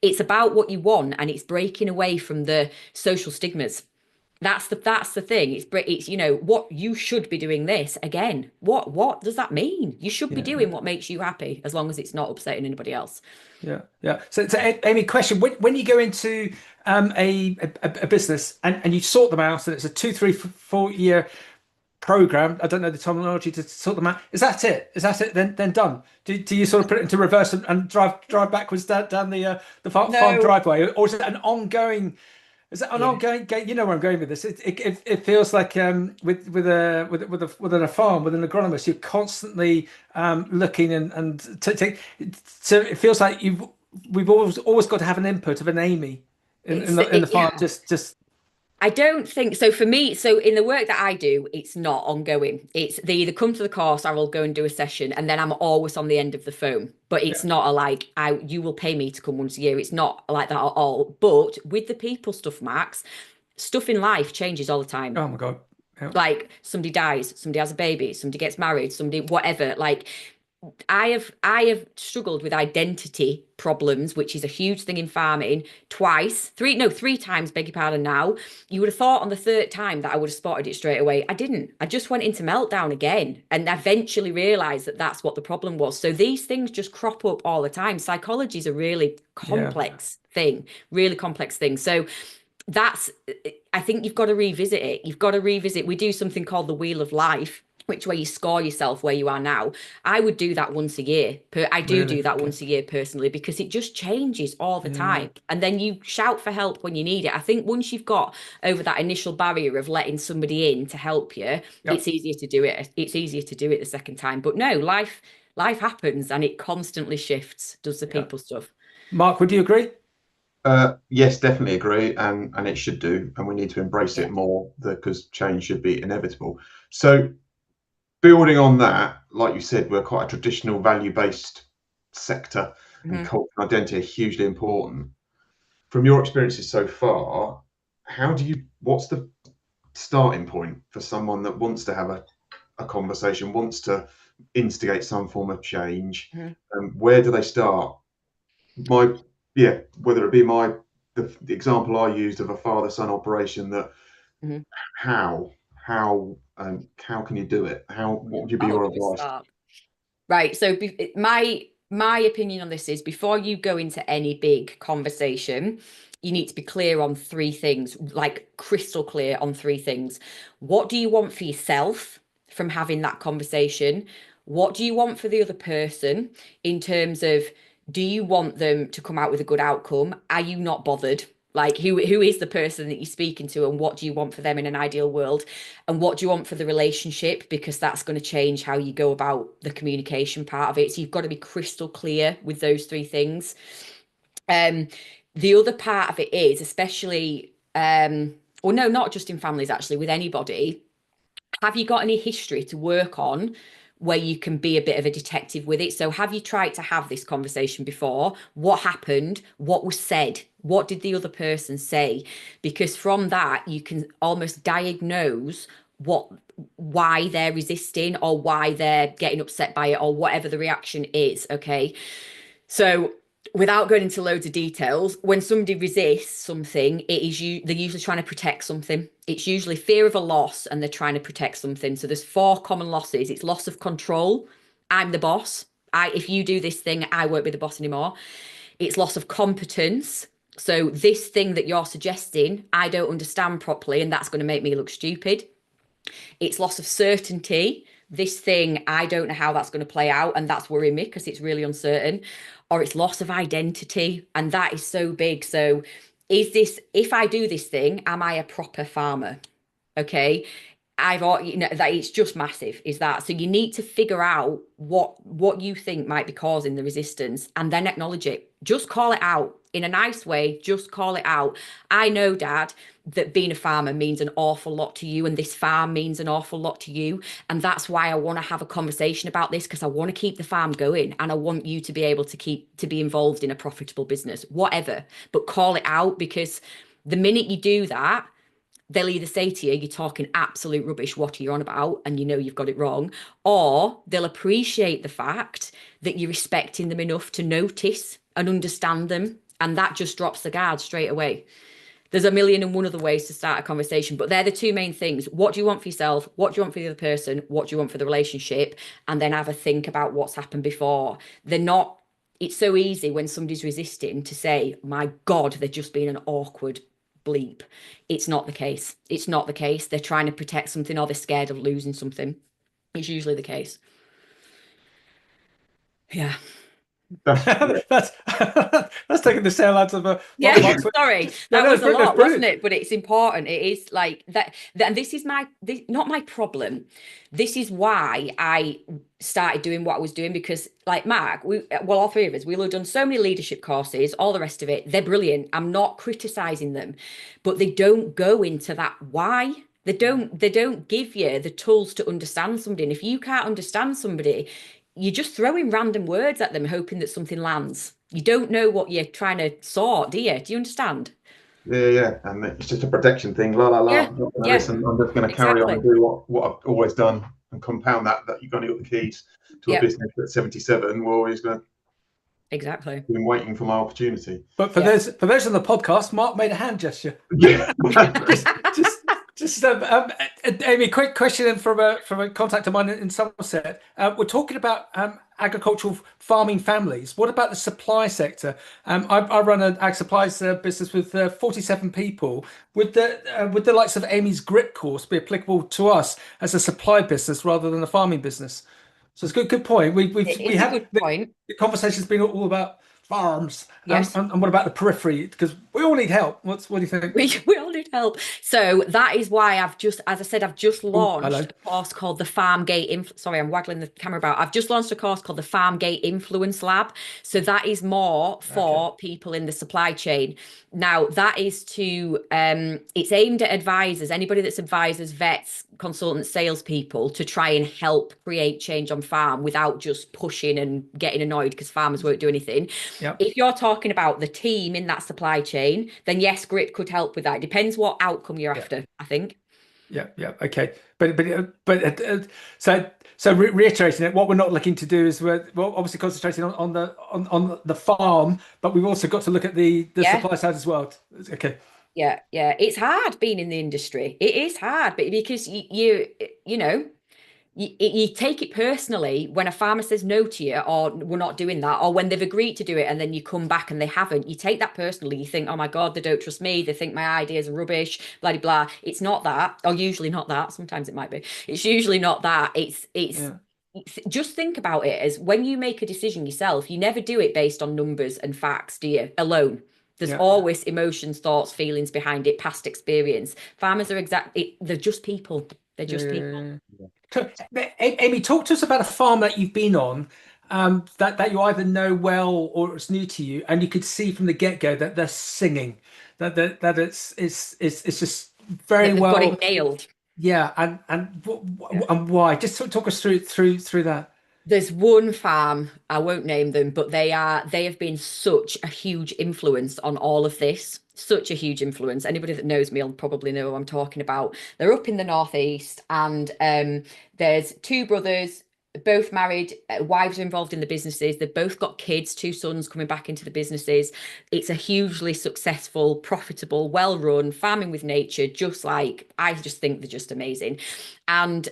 it's about what you want, and it's breaking away from the social stigmas. That's the thing. It's what you should be doing. This again. What does that mean? You should be doing what makes you happy, as long as it's not upsetting anybody else. Yeah. So Amy, question: when you go into a business and you sort them out, and it's a 2, 3, 4 year program. I don't know the terminology to sort them out. Is that it? Is that it? Then done. Do you sort of put it into reverse and drive backwards down the farm No. driveway, or is it an ongoing? Is that an ongoing? You know where I'm going with this. It feels like with a farm, with an agronomist, you're constantly looking and take. So it feels like we've always got to have an input of an Amy in the farm. Yeah. Just I don't think so. For me, so in the work that I do, it's not ongoing. It's they either come to the course or I'll go and do a session, and then I'm always on the end of the phone. But it's not you will pay me to come once a year. It's not like that at all. But with the people stuff, Max, stuff in life changes all the time. oh my God. Yeah. Like somebody dies, somebody has a baby, somebody gets married, somebody whatever. Like I have struggled with identity problems, which is a huge thing in farming. Three times, beg your pardon now. You would have thought on the third time that I would have spotted it straight away. I didn't. I just went into meltdown again and eventually realized that that's what the problem was. So these things just crop up all the time. Psychology is a really complex thing, really complex thing. So I think you've got to revisit it. You've got to revisit. We do something called the Wheel of Life, which way you score yourself where you are now. I would do that once a year. I do that once a year personally, because it just changes all the time. And then you shout for help when you need it. I think once you've got over that initial barrier of letting somebody in to help you, it's easier to do it. It's easier to do it the second time. But no, life happens and it constantly shifts, does the people stuff. Mark, would you agree? Yes, definitely agree, and it should do, and we need to embrace it more because change should be inevitable. So building on that, like you said, we're quite a traditional value-based sector, and culture and identity are hugely important. From your experiences so far, what's the starting point for someone that wants to have a conversation, wants to instigate some form of change? Where do they start? Whether it be the example I used of a father-son operation, that how can you do it? What would you be your advice? Right. So my opinion on this is, before you go into any big conversation, you need to be clear on three things, like crystal clear on three things. What do you want for yourself from having that conversation? What do you want for the other person in terms of, do you want them to come out with a good outcome? Are you not bothered? Like who is the person that you're speaking to, and what do you want for them in an ideal world? And what do you want for the relationship? Because that's going to change how you go about the communication part of it. So you've got to be crystal clear with those three things. The other part of it is, especially, or no, not just in families, actually, with anybody, have you got any history to work on where you can be a bit of a detective with it. So have you tried to have this conversation before? What happened? What was said? What did the other person say? Because from that, you can almost diagnose why they're resisting or why they're getting upset by it or whatever the reaction is. Okay. So without going into loads of details, when somebody resists something, they're usually trying to protect something. It's usually fear of a loss and they're trying to protect something. So there's 4 common losses. It's loss of control. I'm the boss. If you do this thing, I won't be the boss anymore. It's loss of competence. So this thing that you're suggesting, I don't understand properly, and that's going to make me look stupid. It's loss of certainty. This thing, I don't know how that's going to play out, and that's worrying me because it's really uncertain. Or it's loss of identity, and that is so big. So if I do this thing, am I a proper farmer? Okay. That it's just massive, is that. So you need to figure out what you think might be causing the resistance and then acknowledge it. Just call it out in a nice way. Just call it out. I know, Dad, that being a farmer means an awful lot to you, and this farm means an awful lot to you. And that's why I want to have a conversation about this, because I want to keep the farm going and I want you to be able to be involved in a profitable business, whatever. But call it out, because the minute you do that, they'll either say to you, you're talking absolute rubbish, what are you on about? And you know you've got it wrong. Or they'll appreciate the fact that you're respecting them enough to notice and understand them. And that just drops the guard straight away. There's a million and one other ways to start a conversation, but they're the 2 main things. What do you want for yourself? What do you want for the other person? What do you want for the relationship? And then have a think about what's happened before. It's so easy when somebody's resisting to say, my God, they're just being an awkward bleep. It's not the case. It's not the case. They're trying to protect something, or they're scared of losing something. It's usually the case. Yeah. that's taking the sail out of a sorry, that was a lot, wasn't it? But it's important. It is like that, and this is not my problem. This is why I started doing what I was doing, because like Mark, all 3 of us, we'll have done so many leadership courses, all the rest of it. They're brilliant. I'm not criticizing them, but they don't go into that why. They don't give you the tools to understand somebody. And if you can't understand somebody, you're just throwing random words at them, hoping that something lands. You don't know what you're trying to sort, do you? Do you understand? Yeah. And it's just a protection thing. La la la. Yeah. I'm not going to listen. I'm just going to carry on and do what I've always done, and compound that you've only got the keys to a business at 77. We're always going to been waiting for my opportunity. But for those on the podcast, Mark made a hand gesture. Yeah. Just Amy, quick question from a contact of mine in Somerset. We're talking about agricultural farming families. What about the supply sector? I run an ag supplies business with 47 people. Would the likes of Amy's GRIP course be applicable to us as a supply business rather than a farming business? So it's a good point. We have a good point. The conversation's been all about farms. Yes. And what about the periphery? Because we all need help. What do you think? We all need help. So that is why I've just launched a course called the Farmgate. Sorry, I'm waggling the camera about. I've just launched a course called the Farmgate Influence Lab. So that is more for people in the supply chain. Now that is it's aimed at advisors, anybody that's advisors, vets, consultants, salespeople, to try and help create change on farm without just pushing and getting annoyed because farmers won't do anything. Yep. If you're talking about the team in that supply chain, then yes, GRIP could help with that. It depends what outcome you're after, I think. Yeah. Okay. But so reiterating it, what we're not looking to do is we're obviously concentrating on the farm, but we've also got to look at the supply side as well. Okay. Yeah. It's hard being in the industry. It is hard, but because you take it personally when a farmer says no to you, or we're not doing that, or when they've agreed to do it and then you come back and they haven't. You take that personally. You think, oh my God, they don't trust me. They think my ideas are rubbish, blah, blah, blah. It's not that, or usually not that. Sometimes it might be. It's usually not that. Just think about it as when you make a decision yourself, you never do it based on numbers and facts, do you? Alone. There's always emotions, thoughts, feelings behind it, past experience. Farmers are they're just people. They're just people. So, Amy, talk to us about a farm that you've been on that you either know well or it's new to you, and you could see from the get-go that they're singing, that it's just very well got it nailed. Yeah, and why? Just talk us through that. There's one farm, I won't name them, but they have been such a huge influence on all of this. Such a huge influence. Anybody that knows me will probably know who I'm talking about. They're up in the northeast, and there's two brothers, both married, wives are involved in the businesses. They've both got kids, two sons coming back into the businesses. It's a hugely successful, profitable, well-run farming with nature. Just like, I just think they're just amazing. And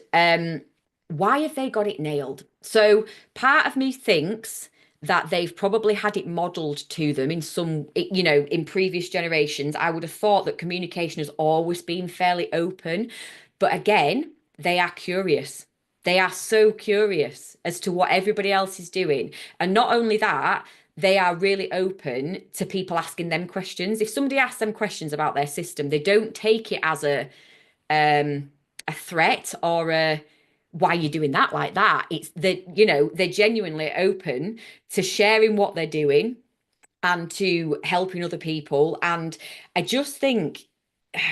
why have they got it nailed? So part of me thinks that they've probably had it modeled to them in some, in previous generations. I would have thought that communication has always been fairly open, but again, they are curious. They are so curious as to what everybody else is doing. And not only that, they are really open to people asking them questions. If somebody asks them questions about their system, they don't take it as a threat or a why are you doing that like that. It's they're genuinely open to sharing what they're doing and to helping other people. And I just think,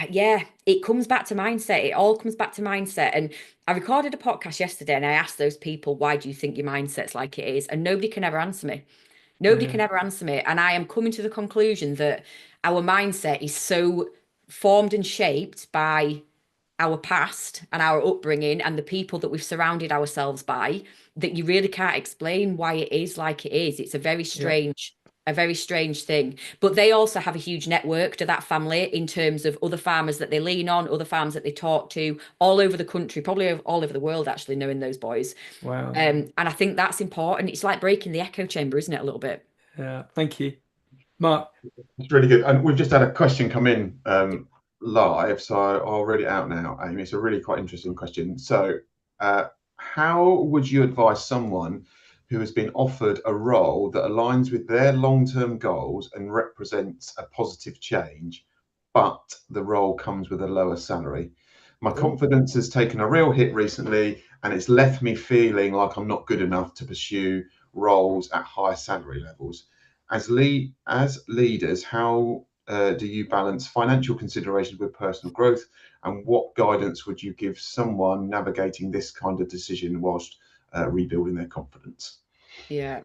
yeah, it comes back to mindset. It all comes back to mindset. And I recorded a podcast yesterday and I asked those people, why do you think your mindset's like it is? And nobody can ever answer me. Nobody Yeah. can ever answer me. And I am coming to the conclusion that our mindset is so formed and shaped by our past and our upbringing and the people that we've surrounded ourselves by that you really can't explain why it is like it is. It's Yeah. a very strange thing. But they also have a huge network to that family in terms of other farmers that they lean on, other farms that they talk to all over the country, probably all over the world, actually, knowing those boys. Wow. And I think that's important. It's like breaking the echo chamber, isn't it, a little bit? Yeah. Thank you, Mark. It's really good. And we've just had a question come in live, so I'll read it out now, Amy. It's a really quite interesting question. So, how would you advise someone who has been offered a role that aligns with their long-term goals and represents a positive change, but the role comes with a lower salary? My Ooh. confidence has taken a real hit recently, and it's left me feeling like I'm not good enough to pursue roles at high salary levels. As leaders, how do you balance financial considerations with personal growth, and what guidance would you give someone navigating this kind of decision whilst rebuilding their confidence? Yeah.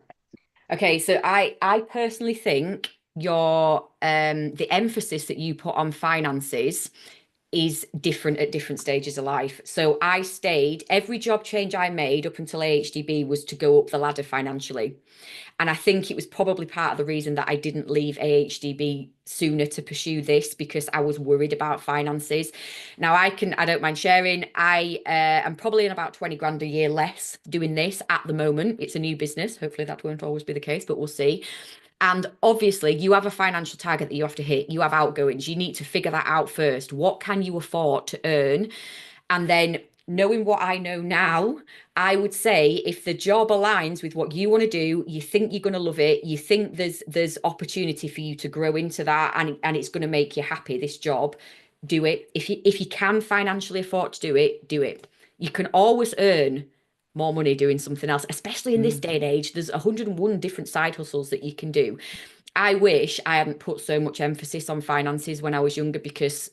Okay, so I personally think your the emphasis that you put on finances is different at different stages of life. So I stayed, every job change I made up until AHDB was to go up the ladder financially. And I think it was probably part of the reason that I didn't leave AHDB sooner to pursue this because I was worried about finances. Now I don't mind sharing. I am probably in about 20 grand a year less doing this at the moment. It's a new business. Hopefully that won't always be the case, but we'll see. And obviously, you have a financial target that you have to hit. You have outgoings. You need to figure that out first. What can you afford to earn? And then, knowing what I know now, I would say if the job aligns with what you want to do, you think you're going to love it, you think there's opportunity for you to grow into that, and it's going to make you happy, this job, do it. If you can financially afford to do it, do it. You can always earn more money doing something else, especially in this Mm. day and age. There's 101 different side hustles that you can do. I wish I hadn't put so much emphasis on finances when I was younger because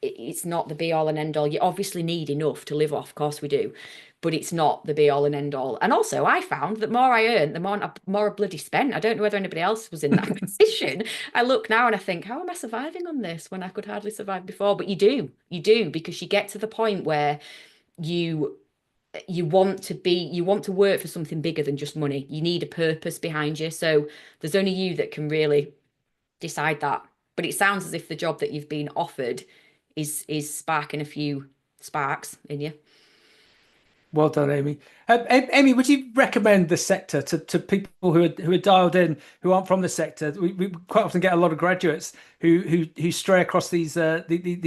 it's not the be all and end all. You obviously need enough to live off, of course we do, but it's not the be all and end all. And also, I found that more I earned, the more I bloody spent. I don't know whether anybody else was in that position. I look now and I think, how am I surviving on this when I could hardly survive before? But you do, because you get to the point where you you want to work for something bigger than just money. You need a purpose behind you. So there's only you that can really decide that. But it sounds as if the job that you've been offered is sparking a few sparks in you. Well done, Amy. Amy, would you recommend the sector to people who are dialed in, who aren't from the sector? We quite often get a lot of graduates who stray across these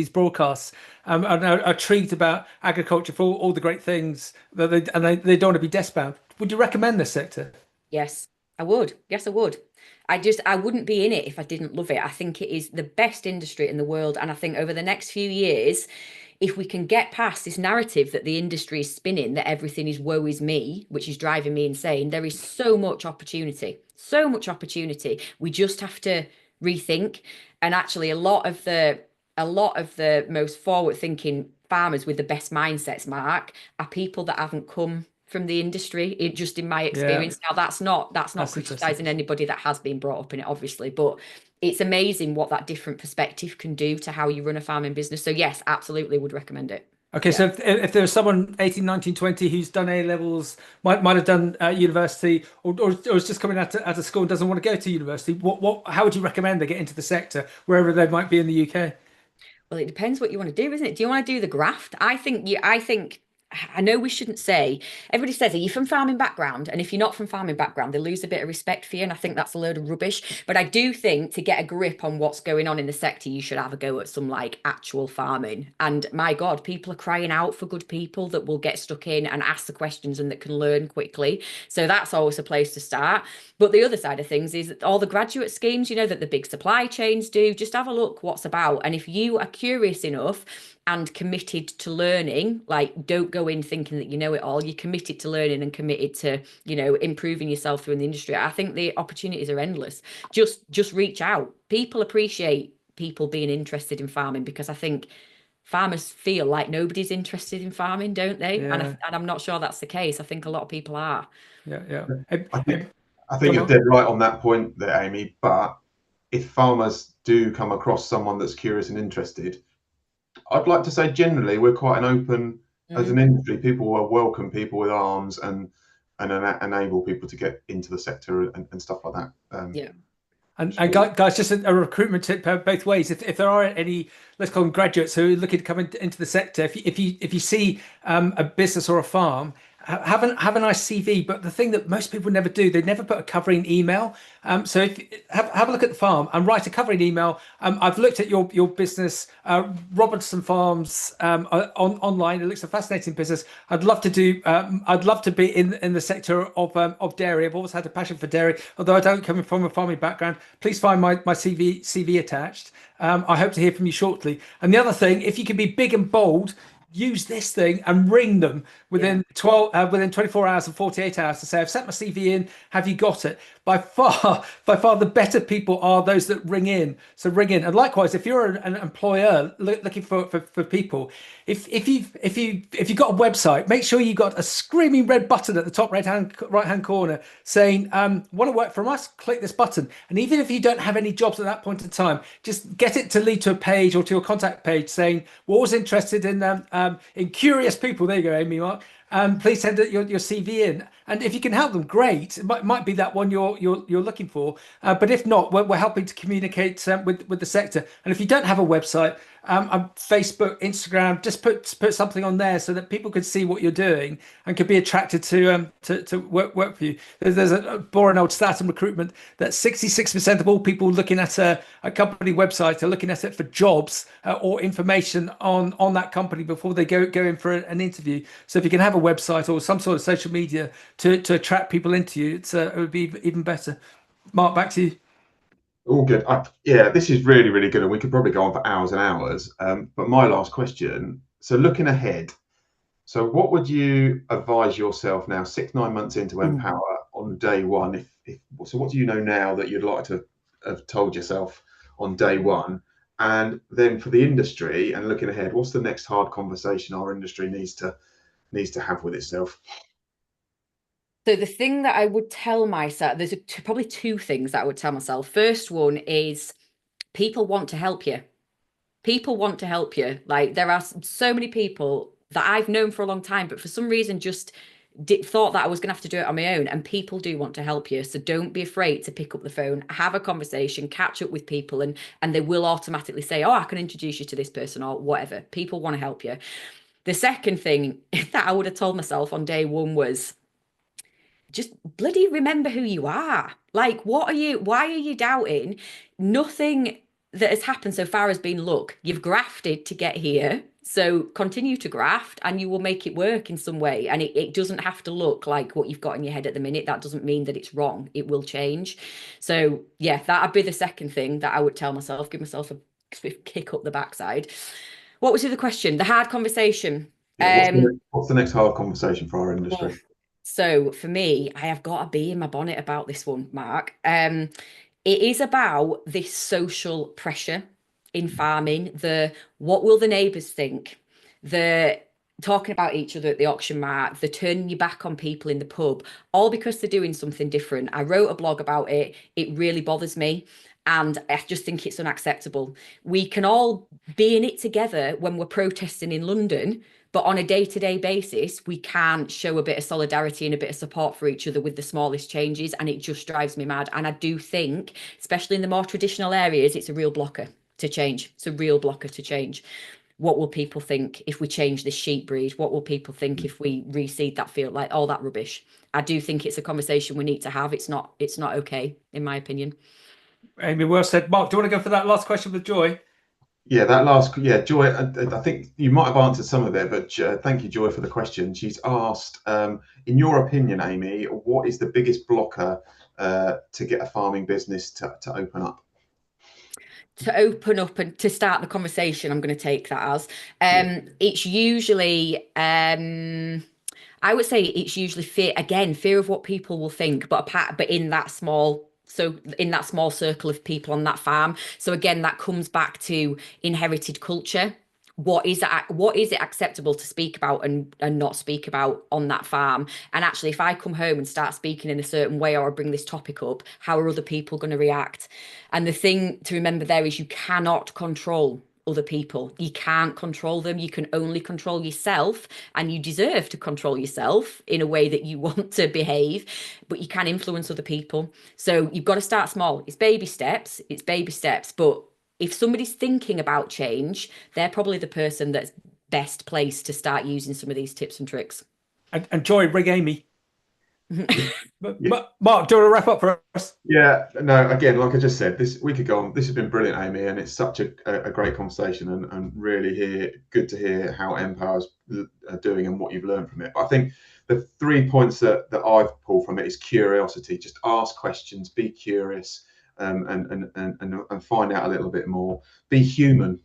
broadcasts and are intrigued about agriculture for all the great things that they don't want to be desk bound. Would you recommend this sector? Yes, I would. Yes, I would. I wouldn't be in it if I didn't love it. I think it is the best industry in the world. And I think over the next few years, if we can get past this narrative that the industry is spinning, that everything is woe is me, which is driving me insane, there is so much opportunity, so much opportunity. We just have to rethink. And actually, a lot of the a lot of the most forward-thinking farmers with the best mindsets, Mark, are people that haven't come from the industry. Just in my experience. Now, that's not criticizing anybody that has been brought up in it, obviously, but it's amazing what that different perspective can do to how you run a farming business. So yes, absolutely would recommend it. Okay, so if there was someone 18, 19, 20 who's done A levels, might have done university, or is just coming out of school and doesn't want to go to university, how would you recommend they get into the sector wherever they might be in the UK? Well, it depends what you want to do, isn't it? Do you want to do the graft? I know we shouldn't say, everybody says, are you from farming background? And if you're not from farming background, they lose a bit of respect for you. And I think that's a load of rubbish. But I do think to get a grip on what's going on in the sector, you should have a go at some like actual farming. And my God, people are crying out for good people that will get stuck in and ask the questions and that can learn quickly. So that's always a place to start. But the other side of things is all the graduate schemes, you know, that the big supply chains do. Just have a look what's about. And if you are curious enough and committed to learning, like don't go in thinking that you know it all. You're committed to learning and committed to, you know, improving yourself through the industry. I think the opportunities are endless. Just reach out. People appreciate people being interested in farming, because I think farmers feel like nobody's interested in farming, don't they? Yeah. And I'm not sure that's the case. I think a lot of people are. Yeah. I think you're dead right on that point there, Amy. But if farmers do come across someone that's curious and interested, I'd like to say generally we're quite an open, as an industry, people will welcome people with arms and enable people to get into the sector and stuff like that. Yeah. And guys, just a recruitment tip both ways. If there are any, let's call them graduates who are looking to come into the sector, if you see a business or a farm, have a nice CV. But the thing that most people never do, they never put a covering email. So if have a look at the farm and write a covering email. I've looked at your business, Robertson Farms, online. It looks a fascinating business. I'd love to do. I'd love to be in the sector of dairy. I've always had a passion for dairy, although I don't come from a farming background. Please find my CV attached. I hope to hear from you shortly. And the other thing, if you can be big and bold, use this thing and ring them within 24 hours and 48 hours to say, I've sent my CV in. Have you got it? By far, the better people are those that ring in. So ring in. And likewise, if you're an employer looking for people, if you've got a website, make sure you've got a screaming red button at the top right hand corner saying, want to work from us? Click this button. And even if you don't have any jobs at that point in time, just get it to lead to a page or to a contact page saying, we're always interested in curious people. There you go, Amy, Mark. Please send your CV in, and if you can help them, great. It might be that one you're looking for, but if not, we're helping to communicate with the sector. And if you don't have a website, Facebook, Instagram, just put something on there so that people can see what you're doing and could be attracted to work for you. There's a boring old stat in recruitment that 66% of all people looking at a company website are looking at it for jobs or information on that company before they go in for an interview. So if you can have a website or some sort of social media to attract people into you, it would be even better. Mark, back to you. All good. Yeah, this is really, really good, and we could probably go on for hours and hours. But my last question, so looking ahead, so what would you advise yourself now, 6-9 months into Empower, on day one? So what do you know now that you'd like to have told yourself on day one? And then for the industry and looking ahead, what's the next hard conversation our industry needs to have with itself? So the thing that I would tell myself, there's probably two things that I would tell myself. First one is people want to help you. People want to help you. Like there are so many people that I've known for a long time, but for some reason just thought that I was going to have to do it on my own. And people do want to help you. So don't be afraid to pick up the phone, have a conversation, catch up with people, and they will automatically say, oh, I can introduce you to this person or whatever. People want to help you. The second thing that I would have told myself on day one was, just bloody remember who you are. Like, why are you doubting? Nothing that has happened so far has been luck. You've grafted to get here. So continue to graft and you will make it work in some way. And it doesn't have to look like what you've got in your head at the minute. That doesn't mean that it's wrong. It will change. So yeah, that'd be the second thing that I would tell myself, give myself a kick up the backside. What was the other question? The hard conversation. What's the next hard conversation for our industry? So for me, I have got to be in my bonnet about this one, Mark. It is about this social pressure in farming, the what will the neighbours think, the talking about each other at the auction mart, the turning your back on people in the pub, all because they're doing something different. I wrote a blog about it. It really bothers me. And I just think it's unacceptable. We can all be in it together when we're protesting in London, but on a day-to-day basis, we can't show a bit of solidarity and a bit of support for each other with the smallest changes. And it just drives me mad. And I do think, especially in the more traditional areas, it's a real blocker to change. It's a real blocker to change. What will people think if we change this sheep breed? What will people think if we reseed that field? Like all that rubbish. I do think it's a conversation we need to have. It's not okay, in my opinion. Amy, well said. Mark, do you want to go for that last question with Joy? Yeah, Joy, I think you might have answered some of it, but thank you, Joy, for the question. She's asked, in your opinion, Amy, what is the biggest blocker to get a farming business to open up? To open up and to start the conversation, I'm going to take that as it's usually I would say it's usually fear of what people will think, but in that small circle of people on that farm. So again, that comes back to inherited culture. What is it acceptable to speak about and not speak about on that farm? And actually, if I come home and start speaking in a certain way, or I bring this topic up, how are other people going to react? And the thing to remember there is you cannot control other people. You can't control them. You can only control yourself, and you deserve to control yourself in a way that you want to behave, but you can influence other people. So you've got to start small. It's baby steps, but if somebody's thinking about change, they're probably the person that's best placed to start using some of these tips and tricks. And Joy, ring Amy. But Mark, do you want to wrap up for us? Yeah, no, again, like I just said, we could go on. This has been brilliant, Amy, and it's such a great conversation, and really good to hear how Empower's doing and what you've learned from it. But I think the 3 points that I've pulled from it is curiosity. Just ask questions, be curious, and find out a little bit more. Be human,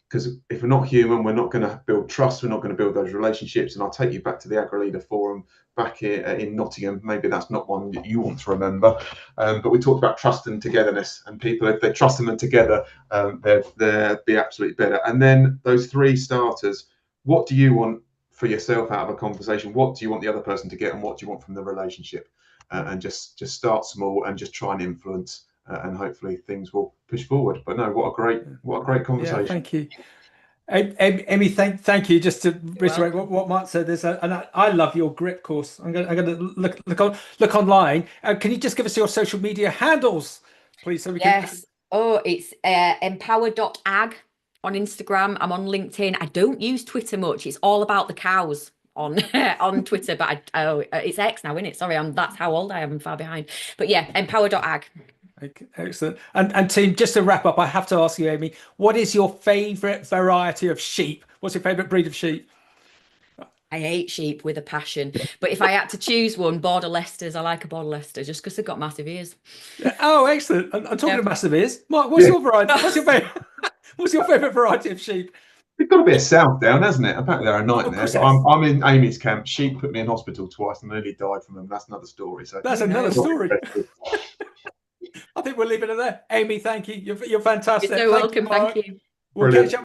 because if we're not human, we're not going to build trust. We're not going to build those relationships. And I'll take you back to the AgriLeader forum back here in Nottingham. Maybe that's not one that you want to remember, but we talked about trust and togetherness. And people, if they trust them and together, they'll be absolutely better. And then those 3 starters. What do you want for yourself out of a conversation? What do you want the other person to get, and what do you want from the relationship? And just start small and just try and influence. And hopefully things will push forward. But no, what a great conversation. Yeah, thank you. Amy, thank you. Just to reiterate what Mark said, and I love your grip course. I'm going to look online. Can you just give us your social media handles, please? So we can. It's empower.ag on Instagram. I'm on LinkedIn. I don't use Twitter much. It's all about the cows on Twitter, but it's X now, isn't it? Sorry, that's how old I am. I'm far behind. But yeah, empower.ag. Okay, excellent. And team, just to wrap up, I have to ask you, Amy, what is your favourite variety of sheep? What's your favourite breed of sheep? I hate sheep with a passion, but if I had to choose one, Border Leicesters. I like a Border Leicester just because they've got massive ears. Oh, excellent. I'm talking of massive ears. Mark, what's your variety? What's your favourite variety of sheep? It's got a bit of south down, hasn't it? Apparently they're a nightmare. I'm in Amy's camp. Sheep put me in hospital twice and nearly died from them. That's another story. So that's another story. I think we'll leave it at that. Amy, thank you. You're fantastic. You're so welcome. Thank you. We'll catch up.